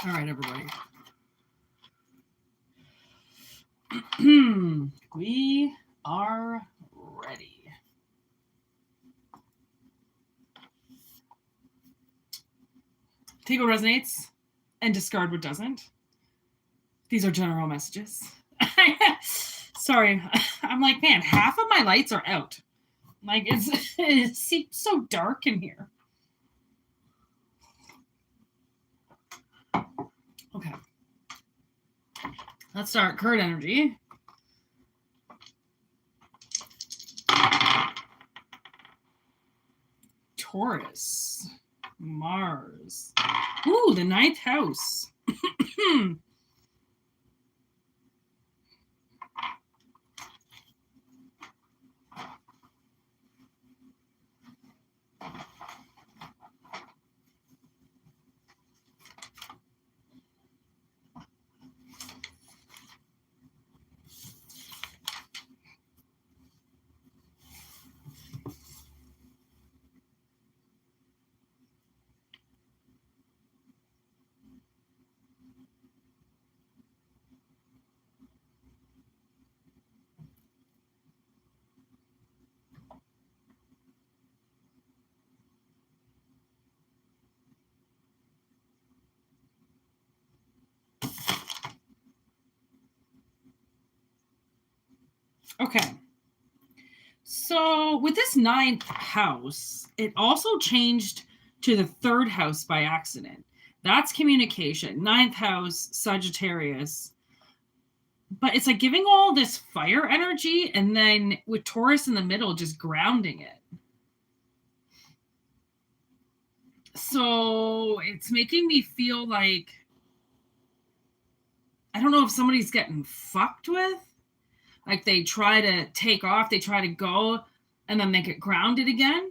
All right, everybody. We are ready. Take what resonates and discard what doesn't. These are general messages. Sorry. I'm like, man, half of my lights are out. Like, it seems so dark in here. Okay. Let's start card energy. Taurus. Mars. Ooh, the 9th house. Okay. So with this 9th house, it also changed to the 3rd house by accident. That's communication. 9th house, Sagittarius. But it's like giving all this fire energy and then with Taurus in the middle, just grounding it. So it's making me feel like, I don't know if somebody's getting fucked with. Like they try to take off, they try to go, and then they get grounded again.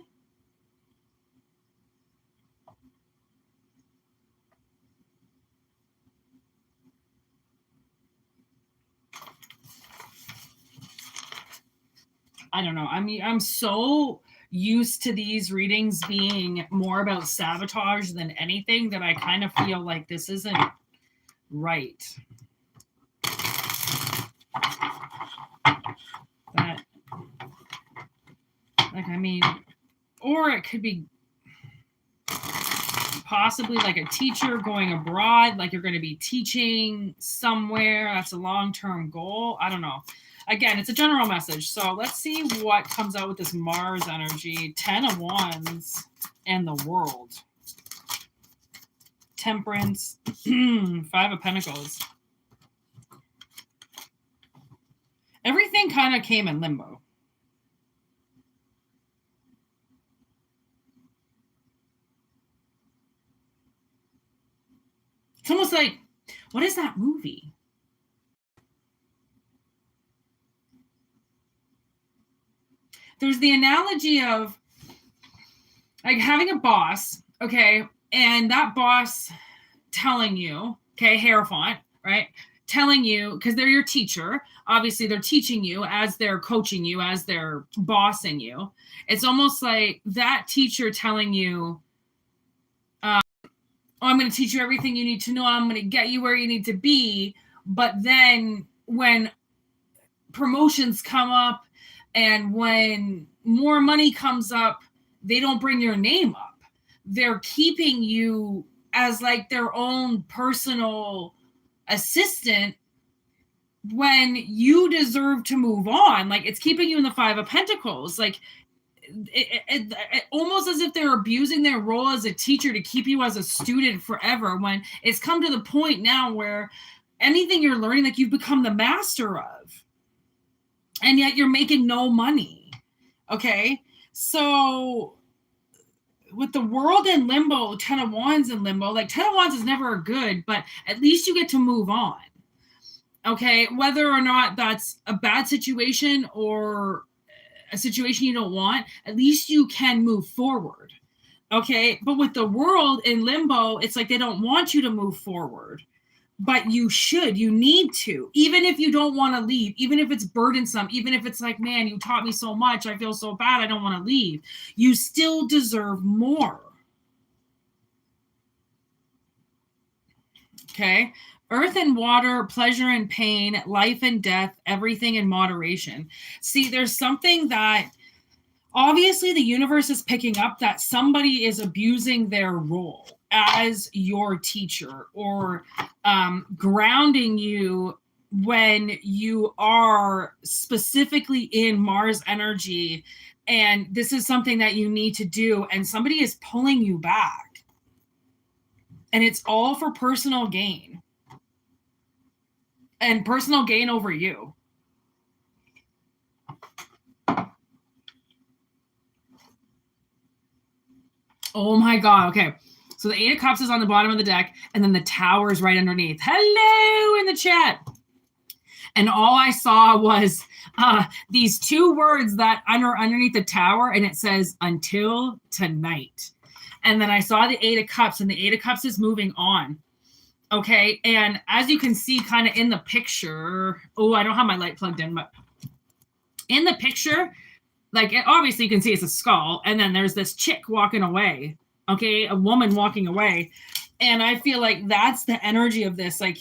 I don't know. I mean, I'm so used to these readings being more about sabotage than anything that I kind of feel like this isn't right. That, like, I mean, or it could be possibly like a teacher going abroad, like you're going to be teaching somewhere. That's a long-term goal. I don't know. Again, it's a general message. So let's see what comes out with this Mars energy. 10 of Wands and the World. Temperance. 5 of Pentacles. Everything kind of came in limbo. It's almost like, what is that movie? There's the analogy of like having a boss, okay, and that boss telling you, okay, Hierophant, right? Telling you, because they're your teacher. Obviously, they're teaching you as they're coaching you, as they're bossing you. It's almost like that teacher telling you, I'm going to teach you everything you need to know. I'm going to get you where you need to be. But then when promotions come up and when more money comes up, they don't bring your name up. They're keeping you as like their own personal assistant when you deserve to move on. Like it's keeping you in the 5 of Pentacles. Like it almost as if they're abusing their role as a teacher to keep you as a student forever, when it's come to the point now where anything you're learning, like you've become the master of, and yet you're making no money. Okay. So with the World in limbo, 10 of Wands in limbo, like 10 of Wands is never good, but at least you get to move on. Okay. Whether or not that's a bad situation or a situation you don't want, at least you can move forward. Okay. But with the World in limbo, it's like they don't want you to move forward, but you should, you need to, even if you don't want to leave, even if it's burdensome, even if it's like, man, you taught me so much, I feel so bad, I don't want to leave. You still deserve more. Okay. Earth and water, pleasure and pain, life and death, everything in moderation. See, there's something that obviously the universe is picking up, that somebody is abusing their role as your teacher, or grounding you when you are specifically in Mars energy. And this is something that you need to do, and somebody is pulling you back. And it's all for personal gain. And personal gain over you. Oh my God. Okay. So the Eight of Cups is on the bottom of the deck, and then the Tower is right underneath. Hello in the chat. And all I saw was these two words that are underneath the Tower, and it says, until tonight. And then I saw the Eight of Cups, and the Eight of Cups is moving on. Okay. And as you can see kind of in the picture, oh, I don't have my light plugged in, but in the picture, like, obviously you can see it's a skull, and then there's this chick walking away. Okay. A woman walking away. And I feel like that's the energy of this. Like,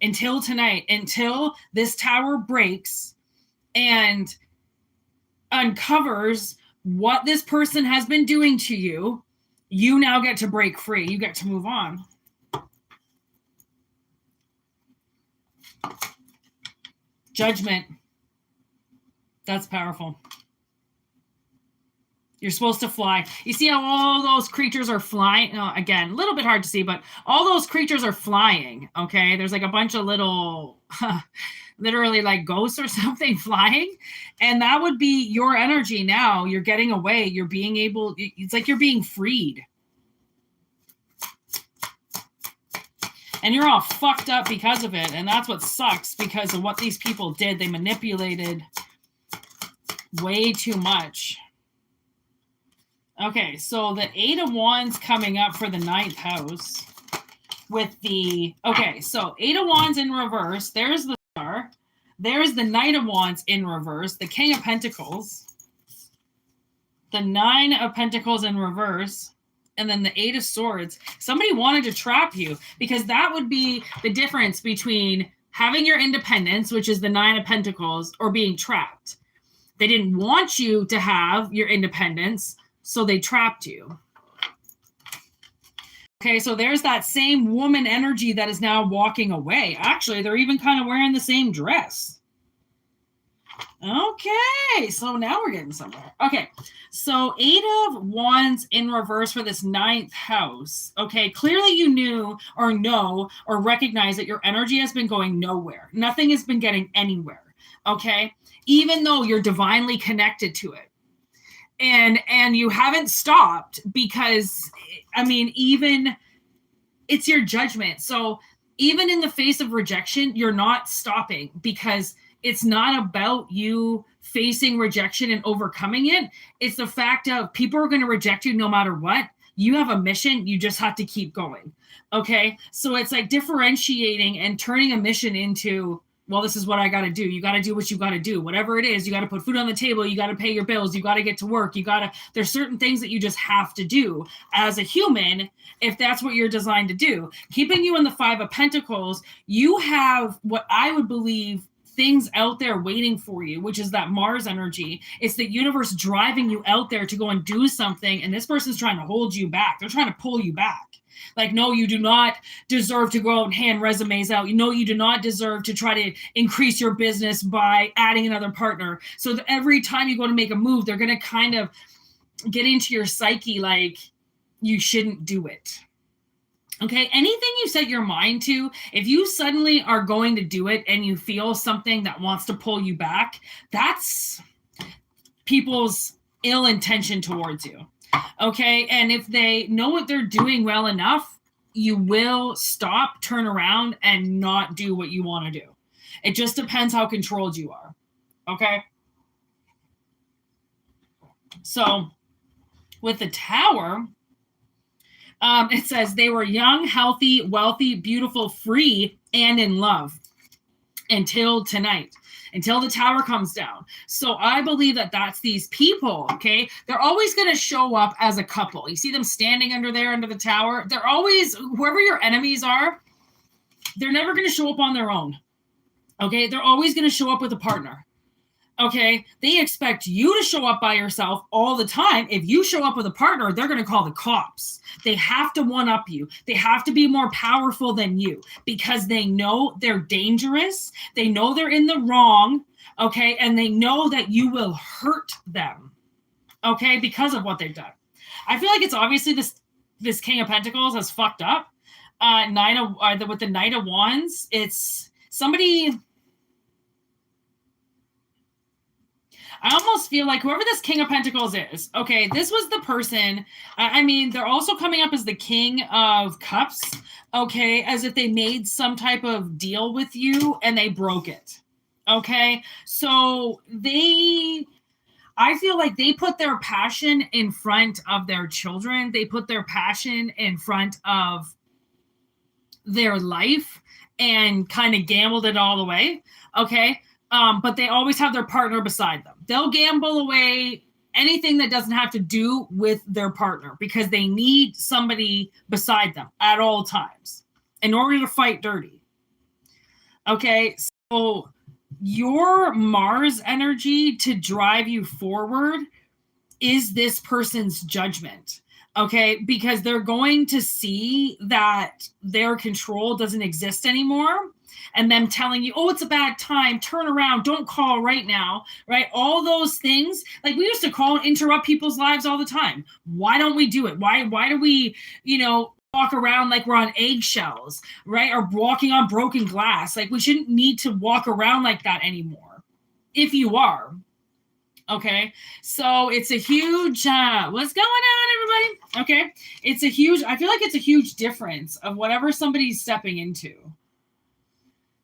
until tonight, until this Tower breaks and uncovers what this person has been doing to you, you now get to break free. You get to move on. Judgment. That's powerful. You're supposed to fly. You see how all those creatures are flying? Again, a little bit hard to see, but all those creatures are flying, okay? There's like a bunch of little, literally like ghosts or something flying. And that would be your energy now. You're getting away. You're being able, it's like you're being freed. And you're all fucked up because of it. And that's what sucks, because of what these people did. They manipulated way too much. Okay, so the Eight of Wands coming up for the 9th house with the... Okay, so Eight of Wands in reverse. There's the Star. There's the Knight of Wands in reverse. The King of Pentacles. The Nine of Pentacles in reverse. And then the Eight of Swords. Somebody wanted to trap you, because that would be the difference between having your independence, which is the Nine of Pentacles, or being trapped. They didn't want you to have your independence, so they trapped you. Okay, so there's that same woman energy that is now walking away. Actually, they're even kind of wearing the same dress. Okay, so now we're getting somewhere. Okay, so Eight of Wands in reverse for this 9th house. Okay, clearly you knew or know or recognize that your energy has been going nowhere. Nothing has been getting anywhere, okay? Even though you're divinely connected to it. And you haven't stopped, because, I mean, even it's your judgment. So even in the face of rejection, you're not stopping, because it's not about you facing rejection and overcoming it. It's the fact of people are going to reject you no matter what. You have a mission. You just have to keep going. Okay. So it's like differentiating and turning a mission into, well, this is what I got to do. You got to do what you got to do. Whatever it is, you got to put food on the table. You got to pay your bills. You got to get to work. There's certain things that you just have to do as a human, if that's what you're designed to do. Keeping you in the Five of Pentacles, you have what I would believe things out there waiting for you, which is that Mars energy. It's the universe driving you out there to go and do something. And this person's trying to hold you back. They're trying to pull you back. Like, no, you do not deserve to go out and hand resumes out. You do not deserve to try to increase your business by adding another partner. So that every time you go to make a move, they're going to kind of get into your psyche like you shouldn't do it. Okay, anything you set your mind to, if you suddenly are going to do it and you feel something that wants to pull you back, that's people's ill intention towards you. Okay, and if they know what they're doing well enough, you will stop, turn around, and not do what you want to do. It just depends how controlled you are. Okay? So, with the Tower, it says they were young, healthy, wealthy, beautiful, free, and in love until tonight, until the Tower comes down. So I believe that that's these people, okay? They're always going to show up as a couple. You see them standing under the Tower. They're always, whoever your enemies are, they're never going to show up on their own. Okay, they're always going to show up with a partner. Okay, they expect you to show up by yourself all the time. If you show up with a partner, they're going to call the cops. They have to one-up you. They have to be more powerful than you because they know they're dangerous. They know they're in the wrong, okay, and they know that you will hurt them, okay, because of what they've done. I feel like it's obviously this King of Pentacles is fucked up. With the Knight of Wands, it's somebody... I almost feel like whoever this King of Pentacles is, okay, this was the person. I mean, they're also coming up as the King of Cups, okay, as if they made some type of deal with you and they broke it, okay? So I feel like they put their passion in front of their children. They put their passion in front of their life and kind of gambled it all away, okay? But they always have their partner beside them. They'll gamble away anything that doesn't have to do with their partner because they need somebody beside them at all times in order to fight dirty. Okay, so your Mars energy to drive you forward is this person's judgment. Okay, because they're going to see that their control doesn't exist anymore. And them telling you, oh, it's a bad time, turn around, don't call right now, right? All those things. Like we used to call and interrupt people's lives all the time. Why don't we do it? Why do we, walk around like we're on eggshells, right? Or walking on broken glass. Like we shouldn't need to walk around like that anymore. If you are. Okay, so it's a huge, what's going on, everybody? Okay, I feel like it's a huge difference of whatever somebody's stepping into.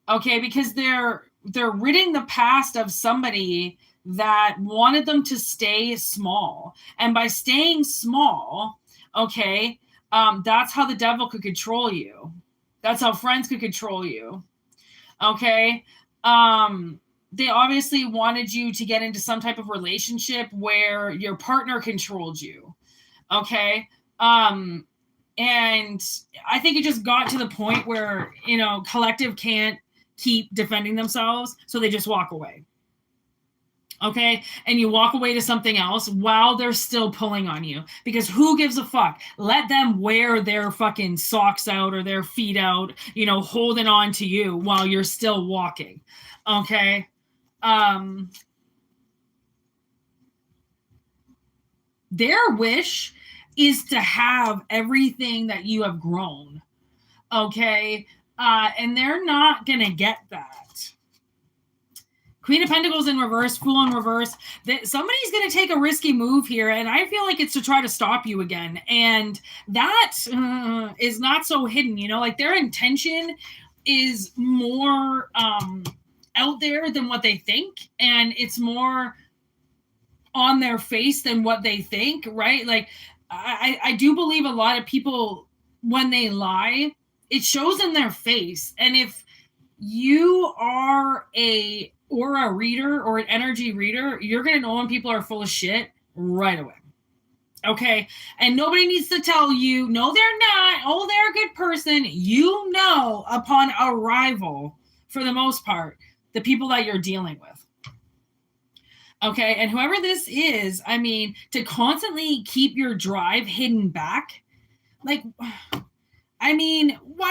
Okay, because they're ridding the past of somebody that wanted them to stay small. And by staying small, okay, that's how the devil could control you. That's how friends could control you. Okay, they obviously wanted you to get into some type of relationship where your partner controlled you. Okay. And I think it just got to the point where, collective can't keep defending themselves. So they just walk away. Okay. And you walk away to something else while they're still pulling on you because who gives a fuck? Let them wear their fucking socks out or their feet out, holding on to you while you're still walking. Okay. Their wish is to have everything that you have grown. Okay. And they're not going to get that. Queen of Pentacles in reverse, Fool in reverse. Somebody's going to take a risky move here. And I feel like it's to try to stop you again. And that is not so hidden, like their intention is more, out there than what they think, and it's more on their face than what they think, right? Like I do believe a lot of people, when they lie, it shows in their face. And if you are a aura reader or an energy reader, you're going to know when people are full of shit right away. Okay. And nobody needs to tell you, no, they're not. Oh, they're a good person. Upon arrival, for the most part, the people that you're dealing with. Okay. And whoever this is, to constantly keep your drive hidden back, why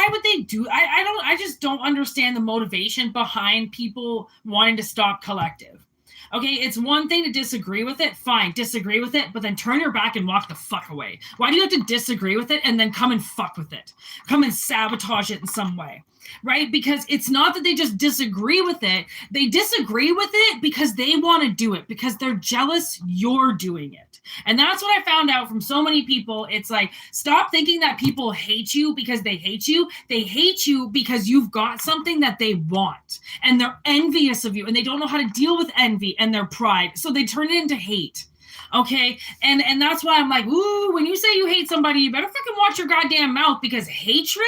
would they do? I just don't understand the motivation behind people wanting to stop collective. Okay, it's one thing to disagree with it. Fine, disagree with it, but then turn your back and walk the fuck away. Why do you have to disagree with it and then come and fuck with it? Come and sabotage it in some way, right? Because it's not that they just disagree with it. They disagree with it because they want to do it, because they're jealous you're doing it. And that's what I found out from so many people. It's like, stop thinking that people hate you because they hate you. They hate you because you've got something that they want. And they're envious of you. And they don't know how to deal with envy and their pride. So they turn it into hate. Okay. And that's why I'm like, ooh, when you say you hate somebody, you better fucking watch your goddamn mouth, because hatred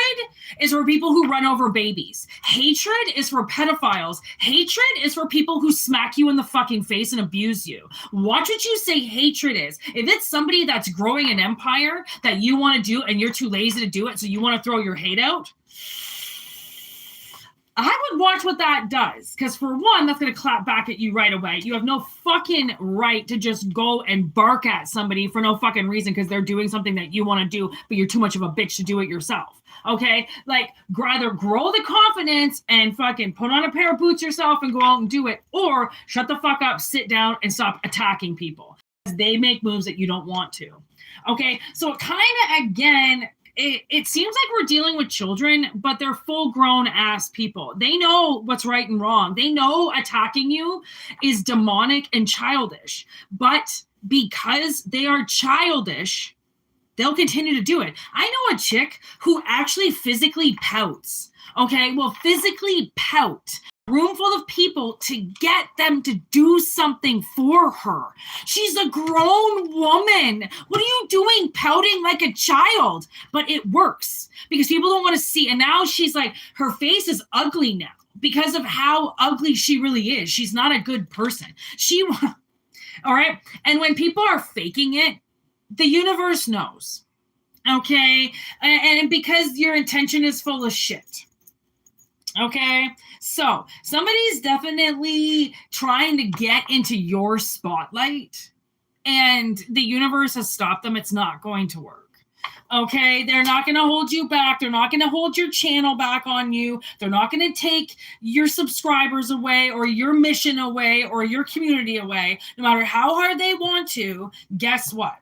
is for people who run over babies. Hatred is for pedophiles. Hatred is for people who smack you in the fucking face and abuse you. Watch what you say hatred is. If it's somebody that's growing an empire that you want to do and you're too lazy to do it, so you want to throw your hate out, I would watch what that does, because for one, that's going to clap back at you right away. You have no fucking right to just go and bark at somebody for no fucking reason because they're doing something that you want to do, but you're too much of a bitch to do it yourself. Okay? Like, either grow the confidence and fucking put on a pair of boots yourself and go out and do it, or shut the fuck up, sit down, and stop attacking people. They make moves that you don't want to. Okay? So it kind of, again, it seems like we're dealing with children, but they're full-grown ass people. They know what's right and wrong. They know attacking you is demonic and childish. But because they are childish, they'll continue to do it. I know a chick who actually physically pouts. Okay, well, physically pout. Room full of people to get them to do something for her. She's a grown woman. What are you doing pouting like a child? But it works because people don't want to see. And now she's like, her face is ugly now because of how ugly she really is. She's not a good person. All right. And when people are faking it, the universe knows. Okay. And because your intention is full of shit. Okay, so somebody's definitely trying to get into your spotlight and the universe has stopped them. It's not going to work. Okay, they're not going to hold you back. They're not going to hold your channel back on you. They're not going to take your subscribers away or your mission away or your community away. No matter how hard they want to, guess what?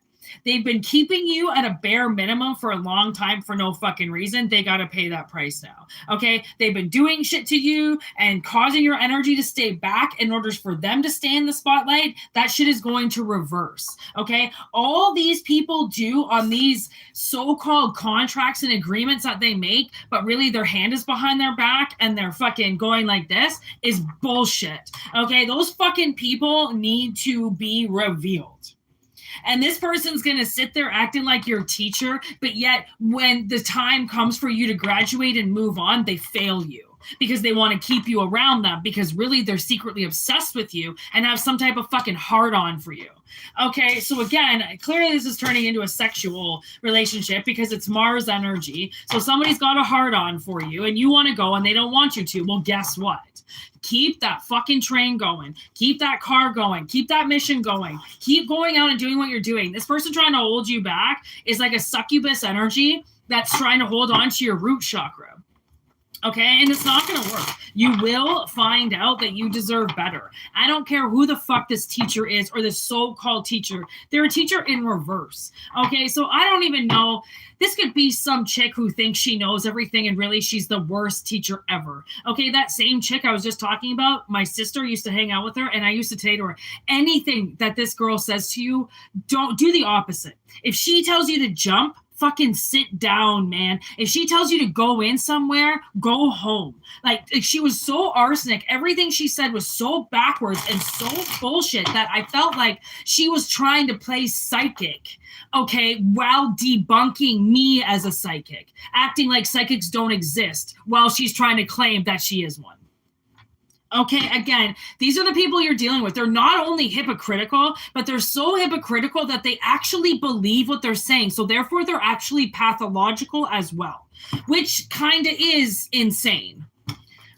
They've been keeping you at a bare minimum for a long time for no fucking reason. They got to pay that price now. Okay. They've been doing shit to you and causing your energy to stay back in order for them to stay in the spotlight. That shit is going to reverse. Okay. All these people do on these so-called contracts and agreements that they make, but really their hand is behind their back and they're fucking going like this is bullshit. Okay. Those fucking people need to be revealed. And this person's going to sit there acting like your teacher, but yet when the time comes for you to graduate and move on, they fail you because they want to keep you around them because really they're secretly obsessed with you and have some type of fucking hard-on for you. Okay, so again, clearly this is turning into a sexual relationship because it's Mars energy. So somebody's got a hard-on for you and you want to go and they don't want you to. Well, guess what? Keep that fucking train going. Keep that car going. Keep that mission going. Keep going out and doing what you're doing. This person trying to hold you back is like a succubus energy that's trying to hold on to your root chakra. Okay, and it's not going to work. You will find out that you deserve better. I don't care who the fuck this teacher is or this so-called teacher. They're a teacher in reverse. Okay, so I don't even know. This could be some chick who thinks she knows everything and really she's the worst teacher ever. Okay, that same chick I was just talking about, my sister used to hang out with her and I used to say to her, anything that this girl says to you, don't do the opposite. If she tells you to jump, fucking sit down, man. If she tells you to go in somewhere, go home. Like she was so arsenic. Everything she said was so backwards and so bullshit that I felt like she was trying to play psychic, okay, while debunking me as a psychic, acting like psychics don't exist while she's trying to claim that she is one. Okay, again, these are the people you're dealing with. They're not only hypocritical, but they're so hypocritical that they actually believe what they're saying. So therefore, they're actually pathological as well, which kind of is insane.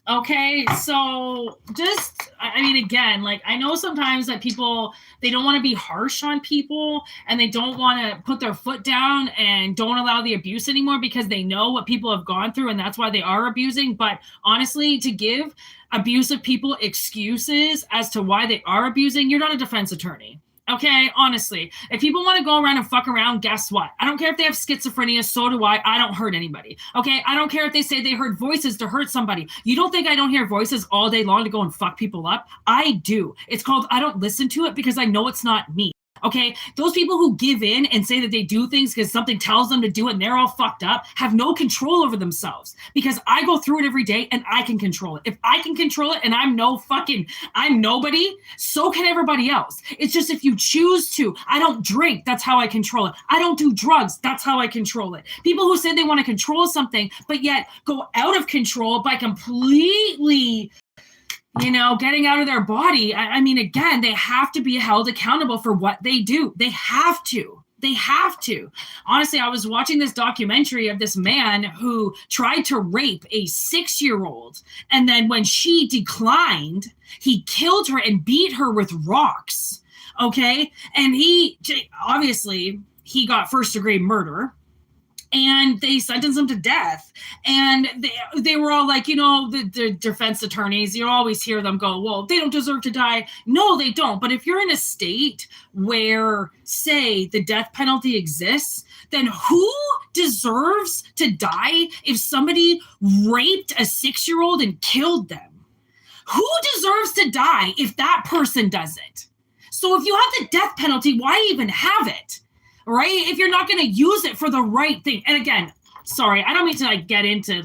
Okay, so just, I mean, again, like I know sometimes that people, they don't want to be harsh on people and they don't want to put their foot down and don't allow the abuse anymore because they know what people have gone through and that's why they are abusing. But honestly, to give abusive people excuses as to why they are abusing, you're not a defense attorney. Okay, honestly, if people want to go around and fuck around, guess what? I don't care if they have schizophrenia, so do I. I don't hurt anybody. Okay, I don't care if they say they heard voices to hurt somebody. You don't think I don't hear voices all day long to go and fuck people up? I do. It's called I don't listen to it because I know it's not me. Okay, those people who give in and say that they do things because something tells them to do it and they're all fucked up have no control over themselves because I go through it every day and I can control it. If I can control it and I'm nobody, so can everybody else. It's just if you choose to. I don't drink, that's how I control it. I don't do drugs, that's how I control it. People who say they want to control something but yet go out of control by completely getting out of their body. I mean, again, they have to be held accountable for what they do. They have to. They have to. Honestly, I was watching this documentary of this man who tried to rape a 6-year-old. And then when she declined, he killed her and beat her with rocks. Okay. And he got first-degree murder. And they sentenced him to death. And they were all like, the defense attorneys, you always hear them go, well, they don't deserve to die. No, they don't. But if you're in a state where, say, the death penalty exists, then who deserves to die if somebody raped a 6-year-old and killed them? Who deserves to die if that person does it? So if you have the death penalty, why even have it? Right? If you're not going to use it for the right thing. And again, sorry, I don't mean to get into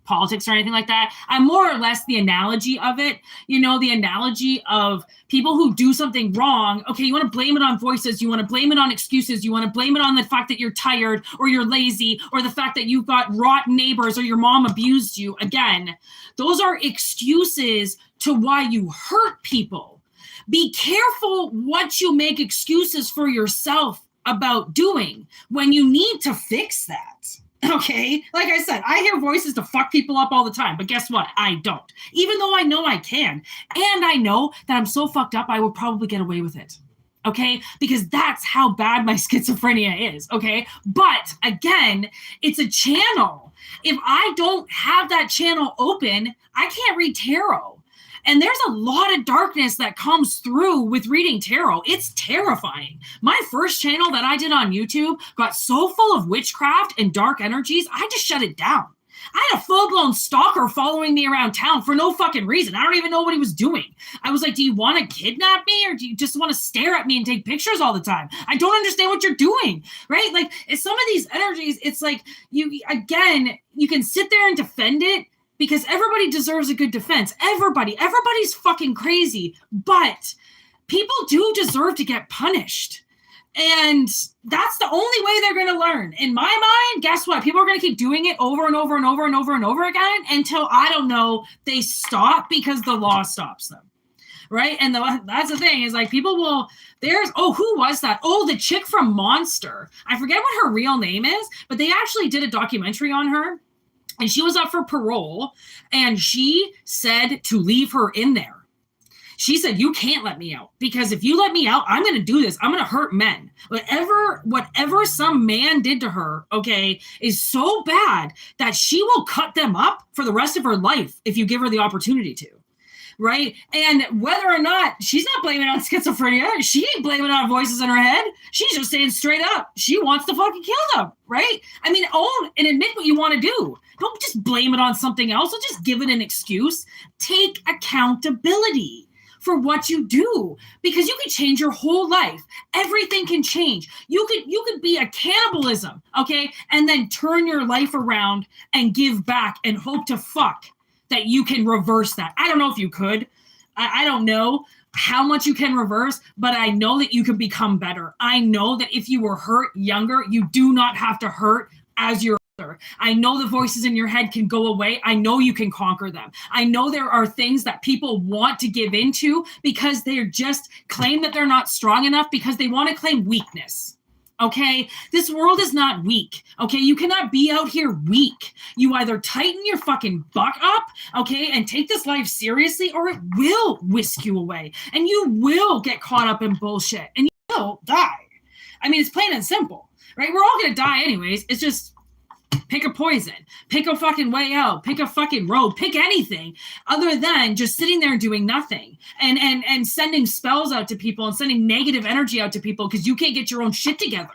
politics or anything like that. I'm more or less the analogy of it, the analogy of people who do something wrong. Okay, you want to blame it on voices. You want to blame it on excuses. You want to blame it on the fact that you're tired or you're lazy or the fact that you've got rotten neighbors or your mom abused you. Again, those are excuses to why you hurt people. Be careful what you make excuses for yourself about doing when you need to fix that. Okay. Like I said, I hear voices to fuck people up all the time, but guess what? I don't, even though I know I can. And I know that I'm so fucked up, I will probably get away with it. Okay. Because that's how bad my schizophrenia is. Okay. But again, it's a channel. If I don't have that channel open, I can't read tarot. And there's a lot of darkness that comes through with reading tarot. It's terrifying. My first channel that I did on YouTube got so full of witchcraft and dark energies, I just shut it down. I had a full-blown stalker following me around town for no fucking reason. I don't even know what he was doing. I was like, do you want to kidnap me or do you just want to stare at me and take pictures all the time? I don't understand what you're doing, right? Like, it's some of these energies, it's like, you can sit there and defend it, because everybody deserves a good defense. Everybody's fucking crazy, but people do deserve to get punished. And that's the only way they're going to learn. In my mind, guess what? People are going to keep doing it over and over and over and over and over again until, I don't know, they stop because the law stops them. Right? And that's the thing is people will, who was that? Oh, the chick from Monster. I forget what her real name is, but they actually did a documentary on her. And she was up for parole, and she said to leave her in there. She said, you can't let me out, because if you let me out, I'm going to do this. I'm going to hurt men. Whatever some man did to her, okay, is so bad that she will cut them up for the rest of her life if you give her the opportunity to. Right? And whether or not, she's not blaming it on schizophrenia. She ain't blaming it on voices in her head. She's just saying straight up, she wants to fucking kill them. Right? I mean, own and admit what you want to do. Don't just blame it on something else. Don't just give it an excuse. Take accountability for what you do, because you can change your whole life. Everything can change. You could be a cannibalism, okay? And then turn your life around and give back and hope to fuck that you can reverse that. I don't know if you could. I don't know how much you can reverse, but I know that you can become better. I know that if you were hurt younger, you do not have to hurt as you're older. I know the voices in your head can go away. I know you can conquer them. I know there are things that people want to give into because they're just claim that they're not strong enough because they want to claim weakness. Okay, this world is not weak. Okay, you cannot be out here weak. You either tighten your fucking butt up, okay, and take this life seriously, or it will whisk you away, and you will get caught up in bullshit, and you will die. I mean, it's plain and simple, right? We're all gonna die anyways. It's just pick a poison, pick a fucking way out, pick a fucking road, pick anything other than just sitting there and doing nothing and sending spells out to people and sending negative energy out to people because you can't get your own shit together,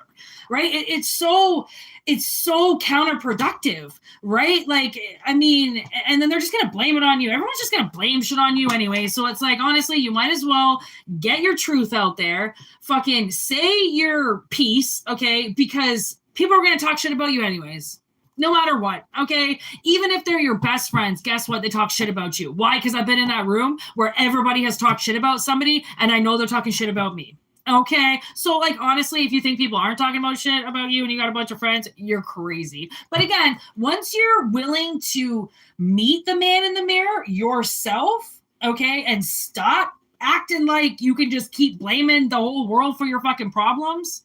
right? It's so counterproductive, right? Like, I mean, and then they're just going to blame it on you. Everyone's just going to blame shit on you anyway. So it's like, honestly, you might as well get your truth out there, fucking say your piece, okay? Because people are going to talk shit about you anyways. No matter what, okay? Even if they're your best friends, guess what? They talk shit about you. Why? Because I've been in that room where everybody has talked shit about somebody, and I know they're talking shit about me, okay? So, like, honestly, if you think people aren't talking about shit about you and you got a bunch of friends, you're crazy. But again, once you're willing to meet the man in the mirror yourself, okay, and stop acting like you can just keep blaming the whole world for your fucking problems,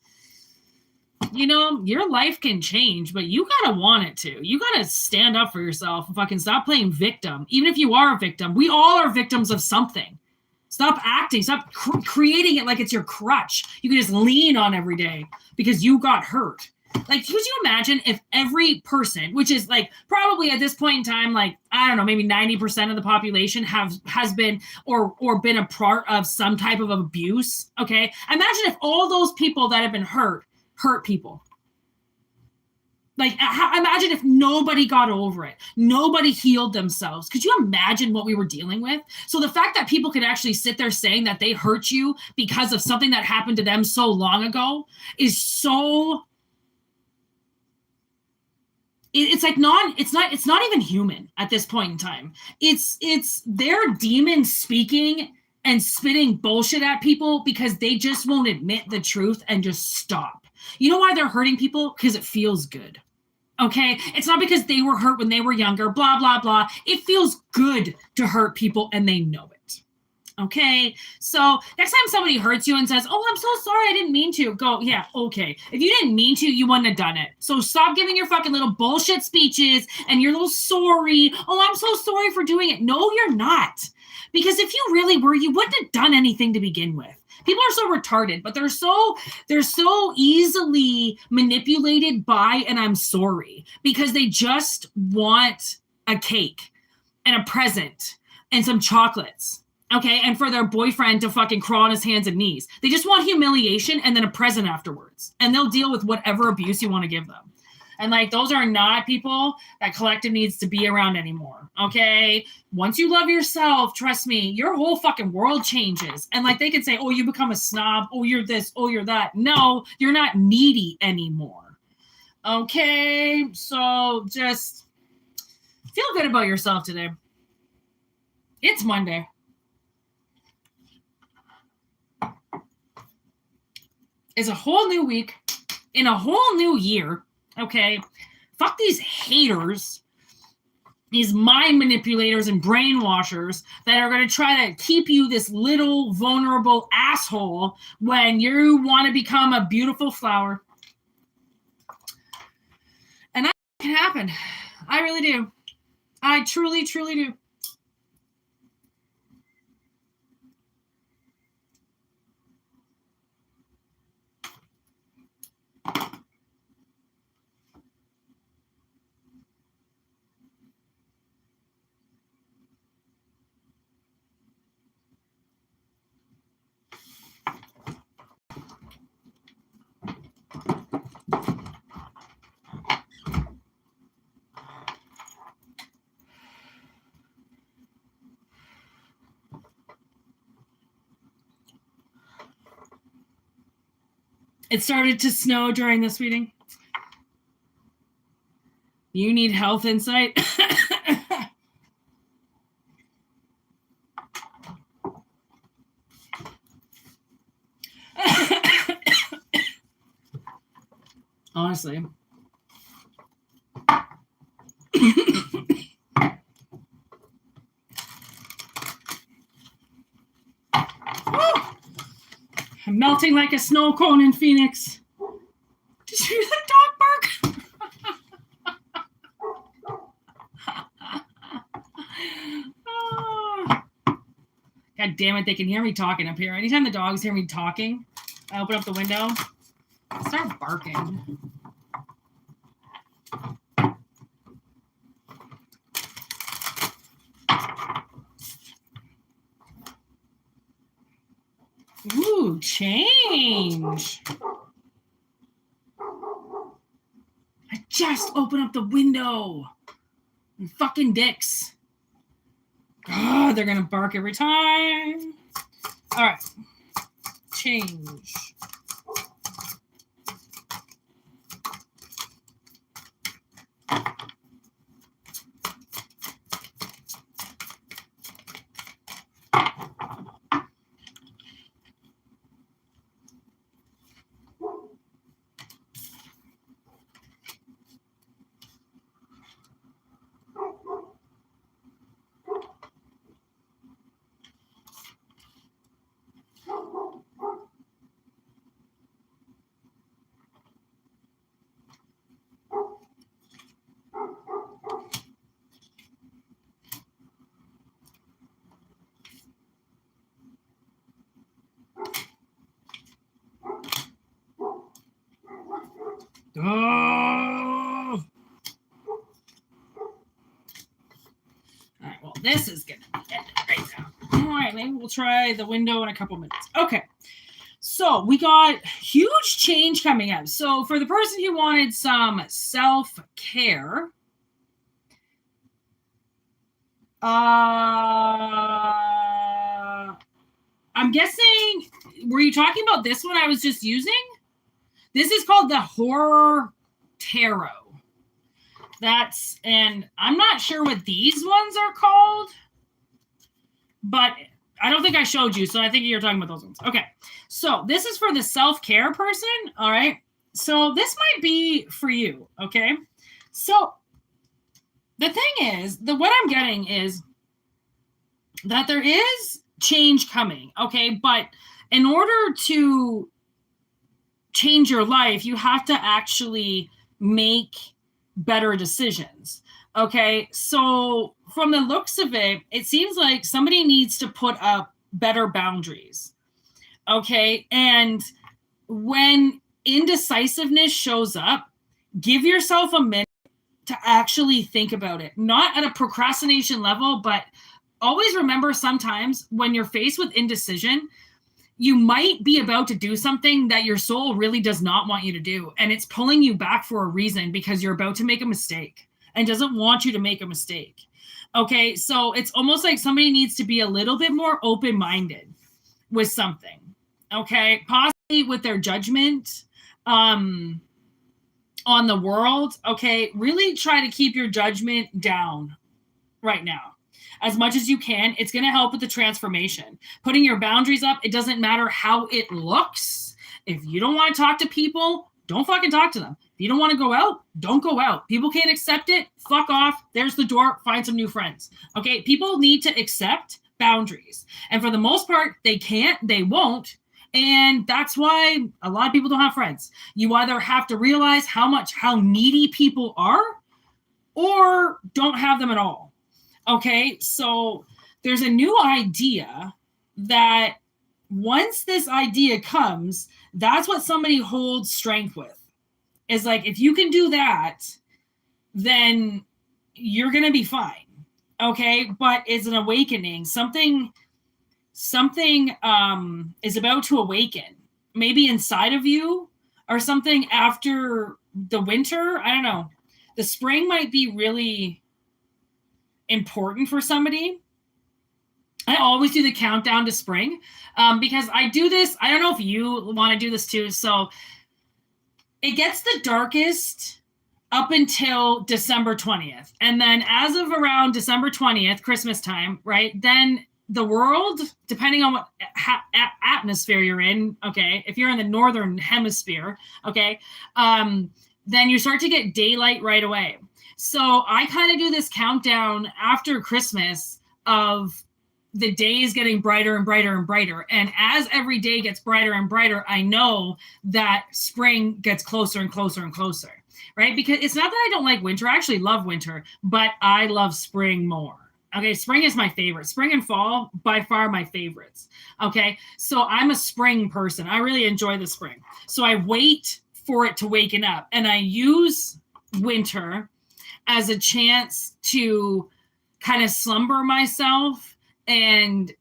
You know, your life can change, but you gotta want it to. You gotta stand up for yourself and fucking stop playing victim. Even if you are a victim, we all are victims of something. Stop acting. Stop creating it like it's your crutch. You can just lean on every day because you got hurt. Like, could you imagine if every person, which is like probably at this point in time, like, I don't know, maybe 90% of the population has been or been a part of some type of abuse. Okay. Imagine if all those people that have been hurt people. Like, imagine if nobody got over it. Nobody healed themselves. Could you imagine what we were dealing with? So the fact that people could actually sit there saying that they hurt you because of something that happened to them so long ago is so... It's like it's not even human at this point in time. It's their demons speaking and spitting bullshit at people because they just won't admit the truth and just stop. You know why they're hurting people? Because it feels good. Okay? It's not because they were hurt when they were younger, blah, blah, blah. It feels good to hurt people and they know it. Okay? So next time somebody hurts you and says, oh, I'm so sorry, I didn't mean to. Go, yeah, okay. If you didn't mean to, you wouldn't have done it. So stop giving your fucking little bullshit speeches and your little sorry. Oh, I'm so sorry for doing it. No, you're not. Because if you really were, you wouldn't have done anything to begin with. People are so retarded, but they're so easily manipulated by an I'm sorry because they just want a cake and a present and some chocolates. Okay, and for their boyfriend to fucking crawl on his hands and knees. They just want humiliation and then a present afterwards. And they'll deal with whatever abuse you want to give them. And like, those are not people that collective needs to be around anymore. Okay. Once you love yourself, trust me, your whole fucking world changes. And like, they can say, oh, you become a snob. Oh, you're this. Oh, you're that. No, you're not needy anymore. Okay. So just feel good about yourself today. It's Monday. It's a whole new week in a whole new year. Okay, fuck these haters, these mind manipulators and brainwashers that are going to try to keep you this little vulnerable asshole when you want to become a beautiful flower. And that can happen. I really do. I truly, truly do. It started to snow during this meeting. You need health insight? Honestly. I'm melting like a snow cone in Phoenix. Did you hear the dog bark? Oh. God damn it, they can hear me talking up here. Anytime the dogs hear me talking, I open up the window, start barking. Ooh, change. I just opened up the window. And fucking dicks. God, they're gonna bark every time. All right. Change. Oh. All right, well, this is going to be ended right now. All right, maybe we'll try the window in a couple minutes. Okay, so we got huge change coming up. So for the person who wanted some self-care, I'm guessing, were you talking about this one I was just using? This is called the Horror Tarot. And I'm not sure what these ones are called, but I don't think I showed you, so I think you're talking about those ones. Okay, so this is for the self-care person, all right? So this might be for you, okay? So the thing is, what I'm getting is that there is change coming, okay? But in order to change your life, you have to actually make better decisions, okay? So from the looks of it, it seems like somebody needs to put up better boundaries, okay? And when indecisiveness shows up, give yourself a minute to actually think about it. Not at a procrastination level, but always remember, sometimes when you're faced with indecision, you might be about to do something that your soul really does not want you to do. And it's pulling you back for a reason, because you're about to make a mistake and doesn't want you to make a mistake. Okay, so it's almost like somebody needs to be a little bit more open-minded with something. Okay, possibly with their judgment on the world. Okay, really try to keep your judgment down right now as much as you can. It's going to help with the transformation. Putting your boundaries up, it doesn't matter how it looks. If you don't want to talk to people, don't fucking talk to them. If you don't want to go out, don't go out. People can't accept it, fuck off. There's the door, find some new friends. Okay, people need to accept boundaries. And for the most part, they can't, they won't. And that's why a lot of people don't have friends. You either have to realize how needy people are, or don't have them at all. Okay, so there's a new idea that once this idea comes, that's what somebody holds strength with. Is like, if you can do that, then you're going to be fine. Okay, but it's an awakening. Something is about to awaken, maybe inside of you or something after the winter. I don't know. The spring might be really important for somebody. I always do the countdown to spring because I do this. I don't know if you want to do this too. So it gets the darkest up until December 20th. And then as of around December 20th, Christmas time, right? Then the world, depending on what atmosphere you're in, okay, if you're in the northern hemisphere, okay, then you start to get daylight right away. So I kind of do this countdown after Christmas of the days getting brighter and brighter and brighter. And as every day gets brighter and brighter, I know that spring gets closer and closer and closer, right? Because it's not that I don't like winter. I actually love winter, but I love spring more. Okay, spring is my favorite. Spring and fall, by far my favorites. Okay, so I'm a spring person. I really enjoy the spring. So I wait for it to waken up, and I use winter as a chance to kind of slumber myself and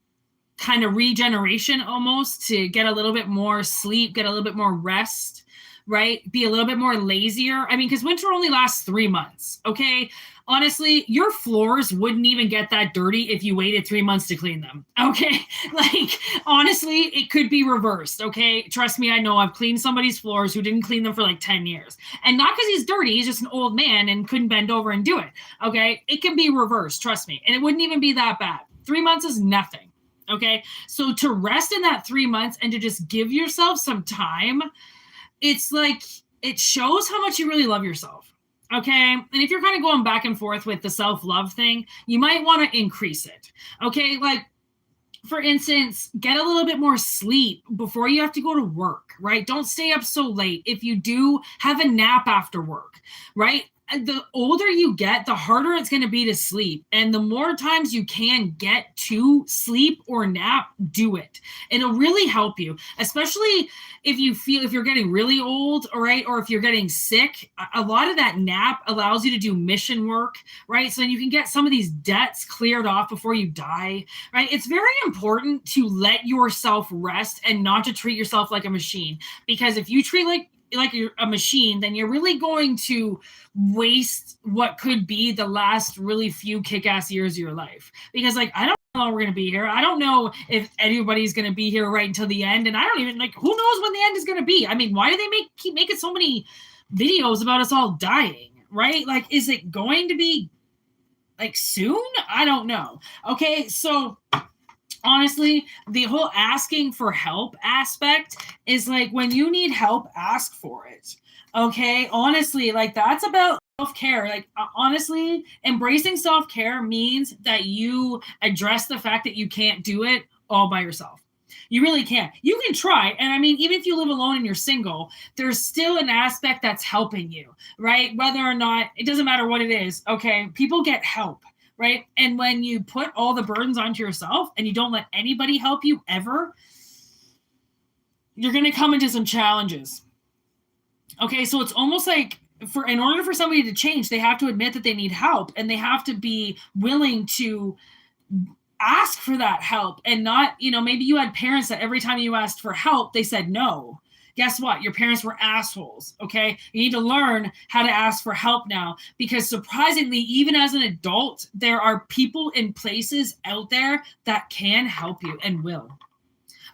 kind of regeneration almost, to get a little bit more sleep, get a little bit more rest, right? Be a little bit more lazier. I mean, because winter only lasts 3 months, okay? Honestly, your floors wouldn't even get that dirty if you waited 3 months to clean them, okay? Like, honestly, it could be reversed, okay? Trust me, I know. I've cleaned somebody's floors who didn't clean them for like 10 years. And not because he's dirty, he's just an old man and couldn't bend over and do it, okay? It can be reversed, trust me. And it wouldn't even be that bad. 3 months is nothing, okay? So to rest in that 3 months and to just give yourself some time, it's like, it shows how much you really love yourself. Okay. And if you're kind of going back and forth with the self-love thing, you might want to increase it. Okay. Like, for instance, get a little bit more sleep before you have to go to work, right? Don't stay up so late. If you do, have a nap after work, right? the older you get, the harder it's going to be to sleep. And the more times you can get to sleep or nap, do it. It'll really help you, especially if you're getting really old, right? Or if you're getting sick. A lot of that nap allows you to do mission work, right? So then you can get some of these debts cleared off before you die, right? It's very important to let yourself rest and not to treat yourself like a machine. Because if you treat like you're a machine, then you're really going to waste what could be the last really few kick-ass years of your life. Because I don't know how long we're going to be here. I don't know if anybody's going to be here right until the end. And I don't even who knows when the end is going to be? I mean, why do they keep making so many videos about us all dying, right? Is it going to be soon? I don't know. Okay. So honestly, the whole asking for help aspect is when you need help, ask for it. Okay. Honestly, that's about self-care. Honestly, embracing self-care means that you address the fact that you can't do it all by yourself. You really can't. You can try. And I mean, even if you live alone and you're single, there's still an aspect that's helping you, right? Whether or not, it doesn't matter what it is. Okay. People get help. Right. And when you put all the burdens onto yourself and you don't let anybody help you ever, you're going to come into some challenges. Okay. So it's almost in order for somebody to change, they have to admit that they need help, and they have to be willing to ask for that help, and not, maybe you had parents that every time you asked for help, they said no. Guess what? Your parents were assholes, okay? You need to learn how to ask for help now, because surprisingly, even as an adult, there are people and places out there that can help you and will.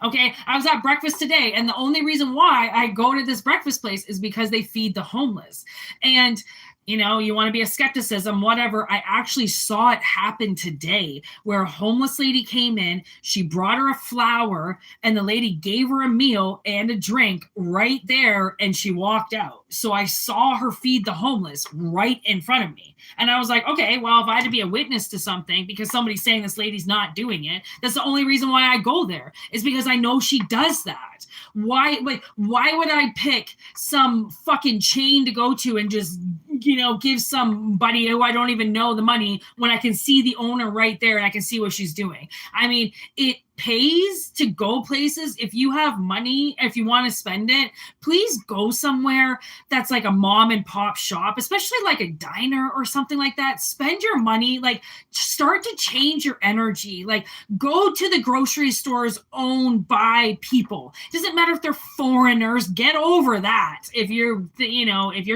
Okay, I was at breakfast today, and the only reason why I go to this breakfast place is because they feed the homeless. And you want to be a skepticism, whatever. I actually saw it happen today, where a homeless lady came in. She brought her a flower, and the lady gave her a meal and a drink right there, and she walked out. So I saw her feed the homeless right in front of me. And I was like, okay, well, if I had to be a witness to something because somebody's saying this lady's not doing it, that's the only reason why I go there, is because I know she does that. Why would I pick some fucking chain to go to and just give somebody who I don't even know the money when I can see the owner right there and I can see what she's doing? I mean, it pays to go places. If you have money, if you want to spend it, please go somewhere that's like a mom and pop shop, especially like a diner or something like that. Spend your money, start to change your energy. Go to the grocery stores owned by people. Doesn't matter if they're foreigners. Get over that. If you're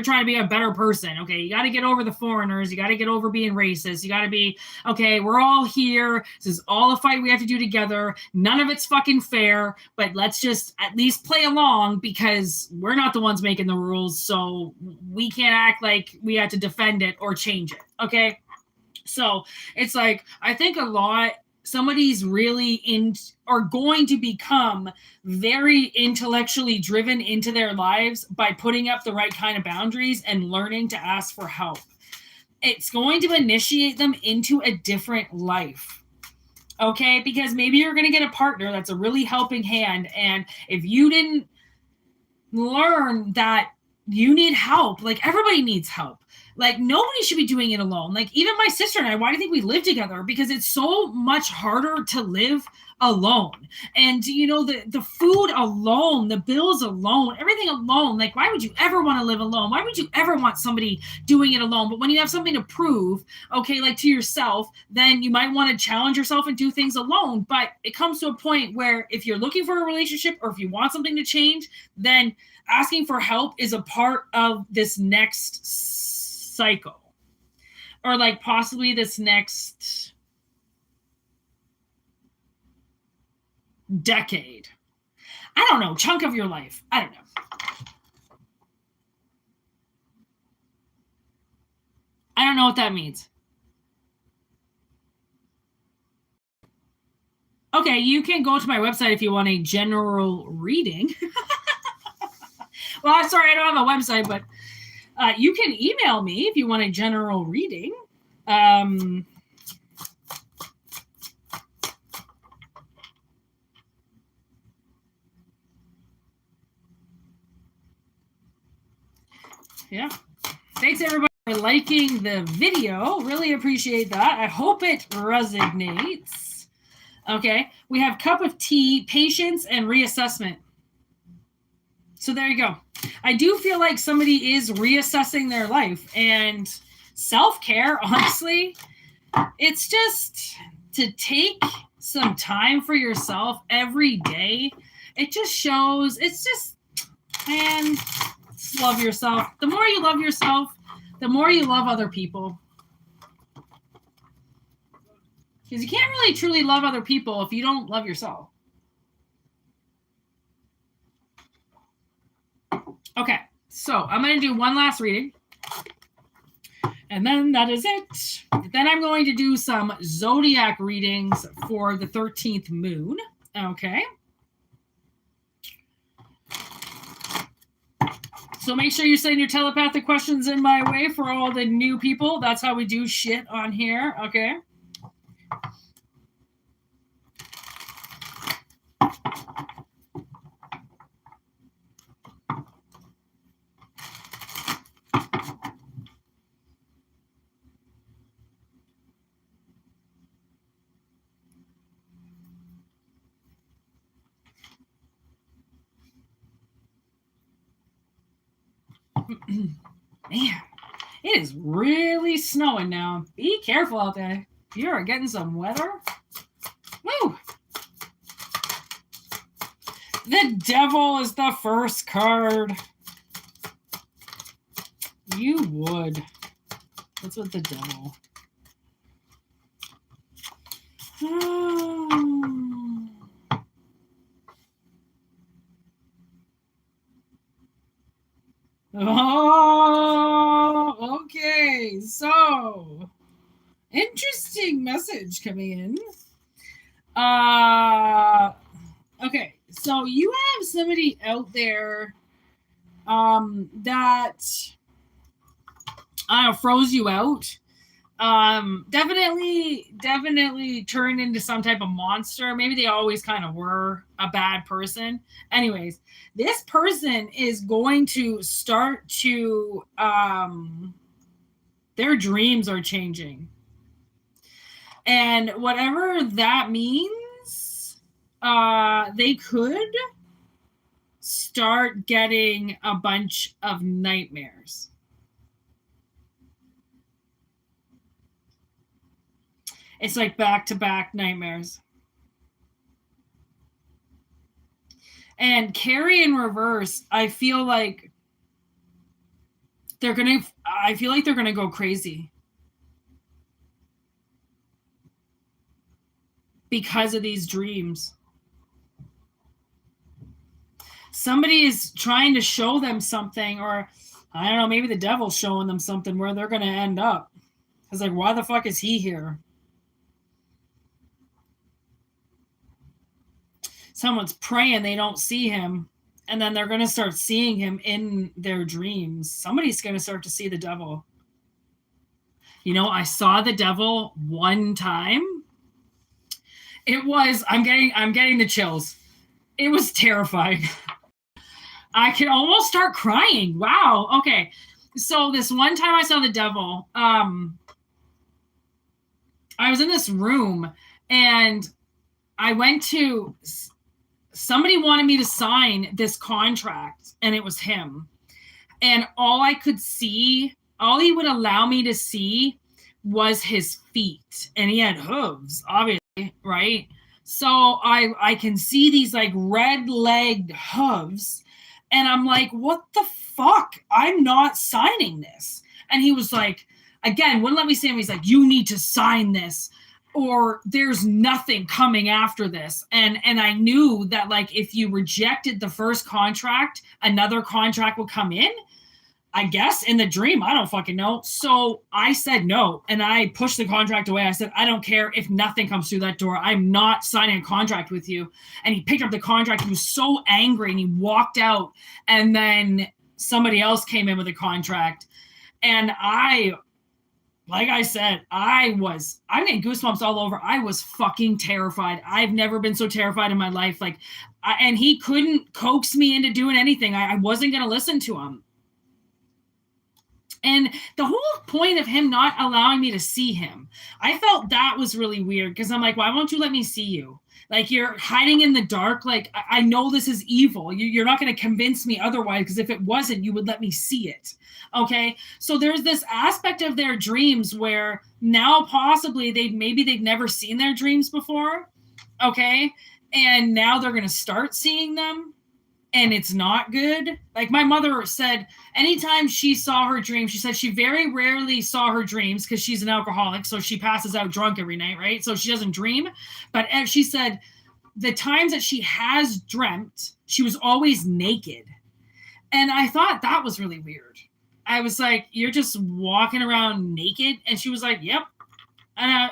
trying to be a better person, okay, you got to get over the foreigners. You got to get over being racist. You got to be, okay, we're all here. This is all a fight we have to do together. None of it's fucking fair, but let's just at least play along, because we're not the ones making the rules. So we can't act like we have to defend it or change it. Okay. So it's I think somebody's really are going to become very intellectually driven into their lives by putting up the right kind of boundaries and learning to ask for help. It's going to initiate them into a different life. Okay, because maybe you're going to get a partner that's a really helping hand. And if you didn't learn that you need help, everybody needs help. Nobody should be doing it alone. Even my sister and I, why do you think we live together? Because it's so much harder to live alone. And the food alone, the bills alone, everything alone. Why would you ever want to live alone? Why would you ever want somebody doing it alone? But when you have something to prove, okay, to yourself, then you might want to challenge yourself and do things alone. But it comes to a point where if you're looking for a relationship, or if you want something to change, then asking for help is a part of this next cycle, or possibly this next decade. I don't know, chunk of your life. I don't know. I don't know what that means. Okay, you can go to my website if you want a general reading. Well, I'm sorry, I don't have a website, but you can email me if you want a general reading. Yeah. Thanks, everybody. liking the video. Really appreciate that. I hope it resonates. Okay. We have cup of tea, patience, and reassessment. So there you go. I do feel like somebody is reassessing their life, and self-care, honestly, it's just to take some time for yourself every day. It just shows, it's just, man, just love yourself. The more you love yourself, the more you love other people. Because you can't really truly love other people if you don't love yourself. Okay, so I'm going to do one last reading. And then that is it. Then I'm going to do some Zodiac readings for the 13th moon. Okay. So make sure you send your telepathic questions in my way for all the new people. That's how we do shit on here. Okay. Man, it is really snowing now. Be careful out there. You are getting some weather. Woo! The devil is the first card. You would. What's with the devil? Oh, okay. So, interesting message coming in. Okay. So you have somebody out there that froze you out. Definitely turned into some type of monster. Maybe they always kind of were a bad person. Anyways, this person is going to start to, their dreams are changing. And whatever that means, they could start getting a bunch of nightmares. It's like back-to-back nightmares. And carry in reverse, I feel like they're going to go crazy. Because of these dreams. Somebody is trying to show them something, or I don't know, maybe the devil's showing them something where they're going to end up. It's like, why the fuck is he here? Someone's praying they don't see him, and then they're going to start seeing him in their dreams. Somebody's going to start to see the devil. You know, I saw the devil one time. It was, I'm getting the chills. It was terrifying. I could almost start crying. Wow. Okay. So this one time I saw the devil, I was in this room, and I went to, somebody wanted me to sign this contract, and it was him. And all I could see, all he would allow me to see was his feet. And he had hooves, obviously, right? So I can see these like red-legged hooves. And I'm like, what the fuck? I'm not signing this. And he was like, again, wouldn't let me say him. He's like, you need to sign this, or there's nothing coming after this. And I knew that, like, if you rejected the first contract, another contract would come in, I guess, in the dream. I don't fucking know. So I said no, and I pushed the contract away. I said, I don't care if nothing comes through that door. I'm not signing a contract with you. And he picked up the contract. He was so angry, and he walked out. And then somebody else came in with a contract. And like I said, I'm getting goosebumps all over. I was fucking terrified. I've never been so terrified in my life. Like, and he couldn't coax me into doing anything. I wasn't going to listen to him. And the whole point of him not allowing me to see him, I felt that was really weird because I'm like, why won't you let me see you? Like, you're hiding in the dark. Like, I know this is evil. You're not going to convince me otherwise, because if it wasn't, you would let me see it. Okay. So there's this aspect of their dreams where now possibly they've never seen their dreams before. Okay. And now they're going to start seeing them, and it's not good. Like, my mother said, anytime she saw her dreams, she said she very rarely saw her dreams because she's an alcoholic, so she passes out drunk every night, right? So she doesn't dream. But as she said, the times that she has dreamt, she was always naked. And I thought that was really weird. I was like, you're just walking around naked? And she was like, yep. And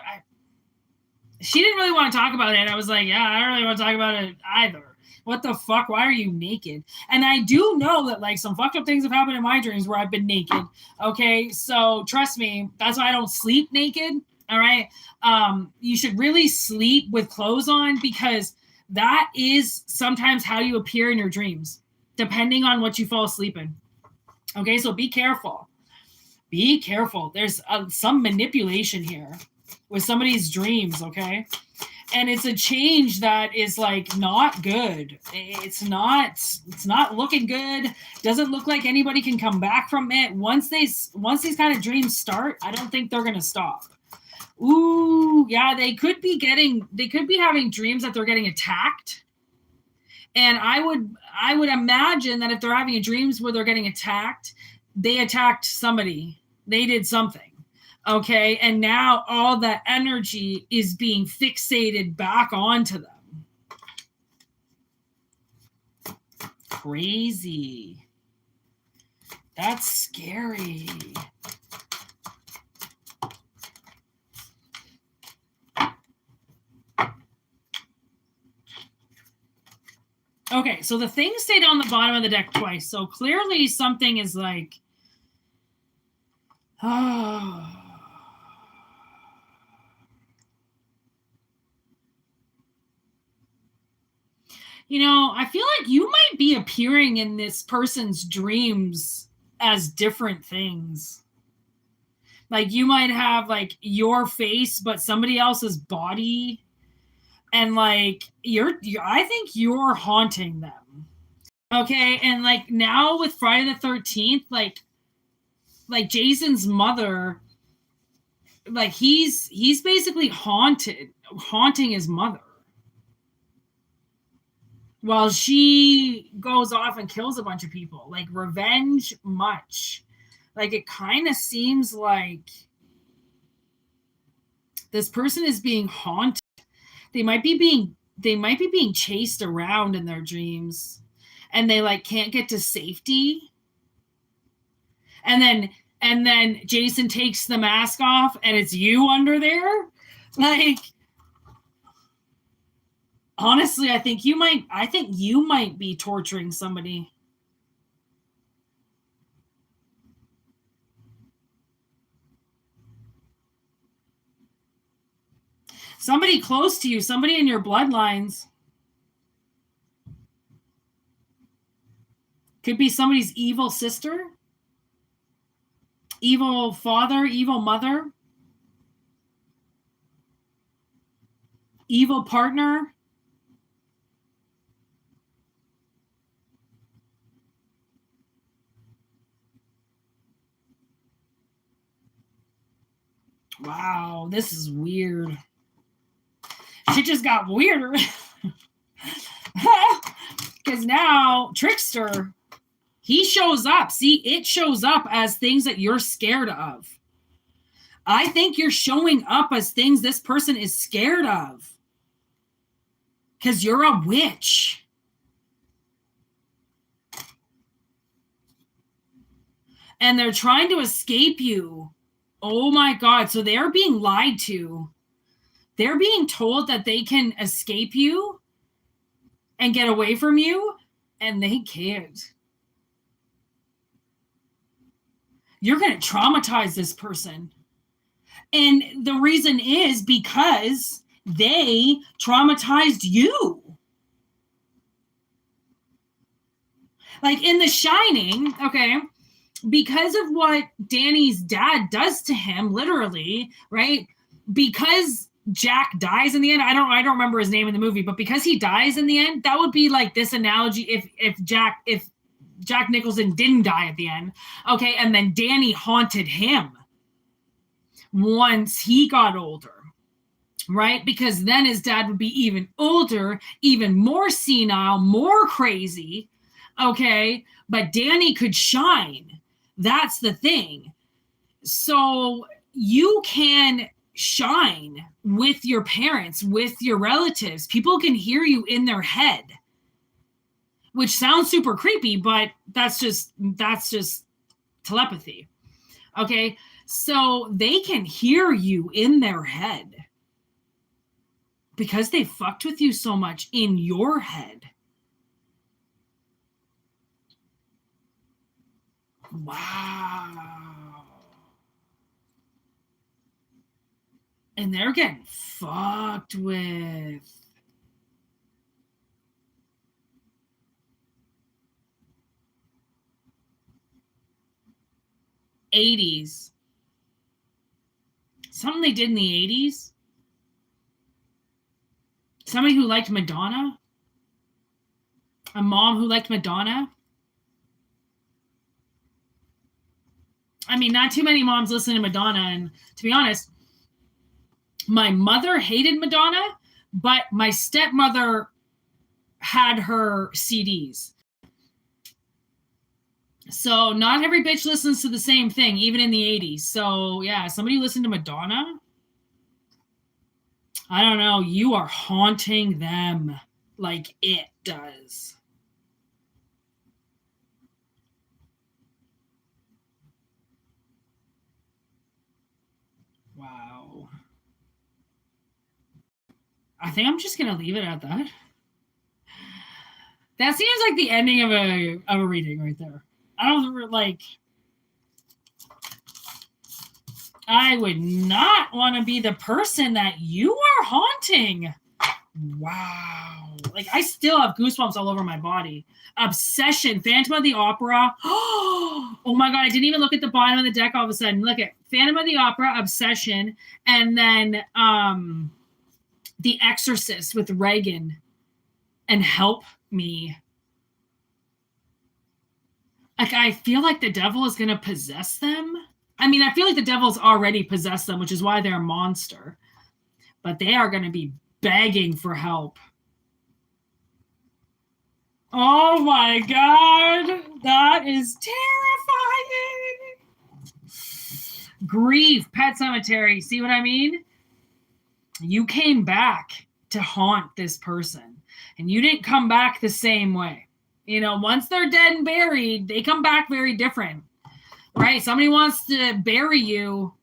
she didn't really want to talk about it. I was like, yeah, I don't really want to talk about it either. What the fuck? Why are you naked? And I do know that, like, some fucked up things have happened in my dreams where I've been naked. Okay. So trust me, that's why I don't sleep naked. All right. You should really sleep with clothes on, because that is sometimes how you appear in your dreams, depending on what you fall asleep in. Okay. So be careful. Be careful. There's some manipulation here with somebody's dreams. Okay. And it's a change that is, like, not good. It's not looking good. Doesn't look like anybody can come back from it. Once these kind of dreams start, I don't think they're going to stop. Ooh, yeah, they could be having dreams that they're getting attacked. And I would imagine that if they're having dreams where they're getting attacked, they attacked somebody. They did something. Okay, and now all that energy is being fixated back onto them. Crazy. That's scary. Okay, so the thing stayed on the bottom of the deck twice. So clearly something is like, oh. You know, I feel like you might be appearing in this person's dreams as different things. Like, you might have, like, your face, but somebody else's body. And, like, I think you're haunting them. Okay. And, like, now with Friday the 13th, like Jason's mother, like, he's basically haunting his mother, while she goes off and kills a bunch of people. Like, revenge much. Like, it kind of seems like this person is being haunted. They might be being chased around in their dreams, and they, like, can't get to safety. And then Jason takes the mask off, and it's you under there. Like, honestly, I think you might be torturing somebody. Somebody close to you, somebody in your bloodlines. Could be somebody's evil sister, evil father, evil mother, evil partner. Wow, this is weird. Shit just got weirder. Because now Trickster, he shows up. See, it shows up as things that you're scared of. I think you're showing up as things this person is scared of. Because you're a witch. And they're trying to escape you. Oh my God. So they're being lied to. They're being told that they can escape you and get away from you, and they can't. You're going to traumatize this person. And the reason is because they traumatized you. Like in The Shining, okay, because of what Danny's dad does to him, literally, right? Because Jack dies in the end. I don't remember his name in the movie, but because he dies in the end, that would be like this analogy if Jack Nicholson didn't die at the end, okay, and then Danny haunted him once he got older, right? Because then his dad would be even older, even more senile, more crazy, okay? But Danny could shine. That's the thing. So you can shine with your parents, with your relatives. People can hear you in their head, which sounds super creepy, but that's just telepathy. Okay? So they can hear you in their head because they fucked with you so much in your head. Wow. And they're getting fucked with. '80s. Something they did in the '80s. Somebody who liked Madonna. A mom who liked Madonna. I mean, not too many moms listen to Madonna. And to be honest, my mother hated Madonna, but my stepmother had her CDs. So not every bitch listens to the same thing, even in the 80s. So yeah, somebody listened to Madonna. I don't know. You are haunting them like it does. Wow. I think I'm just going to leave it at that. That seems like the ending of a reading right there. I don't like. I would not want to be the person that you are haunting. Wow. Like, I still have goosebumps all over my body. Obsession, Phantom of the Opera. Oh my God, I didn't even look at the bottom of the deck all of a sudden. Look at Phantom of the Opera, Obsession, and then The Exorcist with Reagan and Help Me. Like, I feel like the devil is going to possess them. I mean, I feel like the devil's already possessed them, which is why they're a monster. But they are going to be begging for help. Oh my God. That is terrifying. Grief, Pet Sematary. See what I mean? You came back to haunt this person. And you didn't come back the same way. You know, once they're dead and buried, they come back very different. Right? Somebody wants to bury you.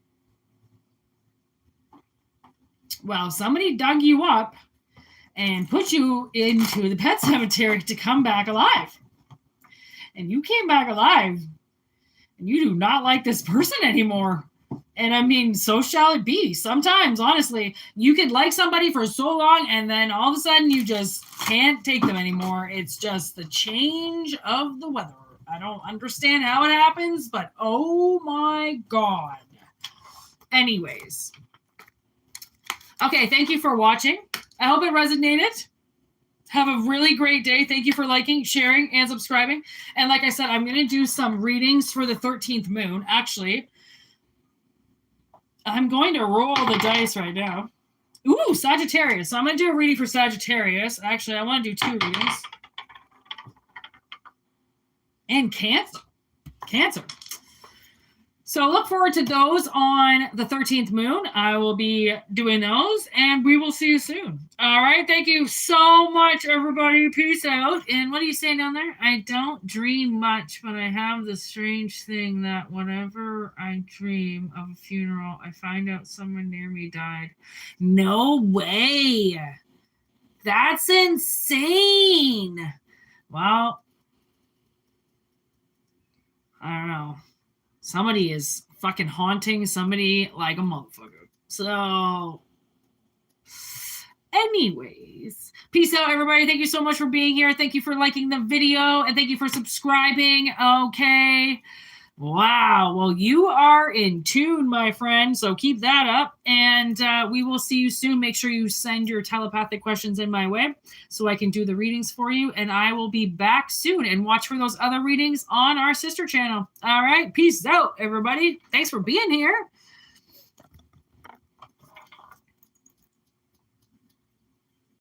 Well, somebody dug you up and put you into the pet cemetery to come back alive. And you came back alive. And you do not like this person anymore. And I mean, so shall it be. Sometimes, honestly, you could like somebody for so long and then all of a sudden you just can't take them anymore. It's just the change of the weather. I don't understand how it happens, but oh my God. Anyways. Okay, thank you for watching. I hope it resonated. Have a really great day. Thank you for liking, sharing, and subscribing. And like I said, I'm going to do some readings for the 13th moon. Actually, I'm going to roll the dice right now. Ooh, Sagittarius. So I'm going to do a reading for Sagittarius. Actually, I want to do 2 readings. And Cancer. So look forward to those on the 13th moon. I will be doing those, and we will see you soon. All right. Thank you so much, everybody. Peace out. And what are you saying down there? I don't dream much, but I have this strange thing that whenever I dream of a funeral, I find out someone near me died. No way. That's insane. Well, I don't know. Somebody is fucking haunting somebody like a motherfucker. So, anyways, peace out, everybody. Thank you so much for being here. Thank you for liking the video, and thank you for subscribing. Okay. Wow. Well, you are in tune, my friend. So keep that up. And we will see you soon. Make sure you send your telepathic questions in my way so I can do the readings for you. And I will be back soon. And watch for those other readings on our sister channel. All right. Peace out, everybody. Thanks for being here.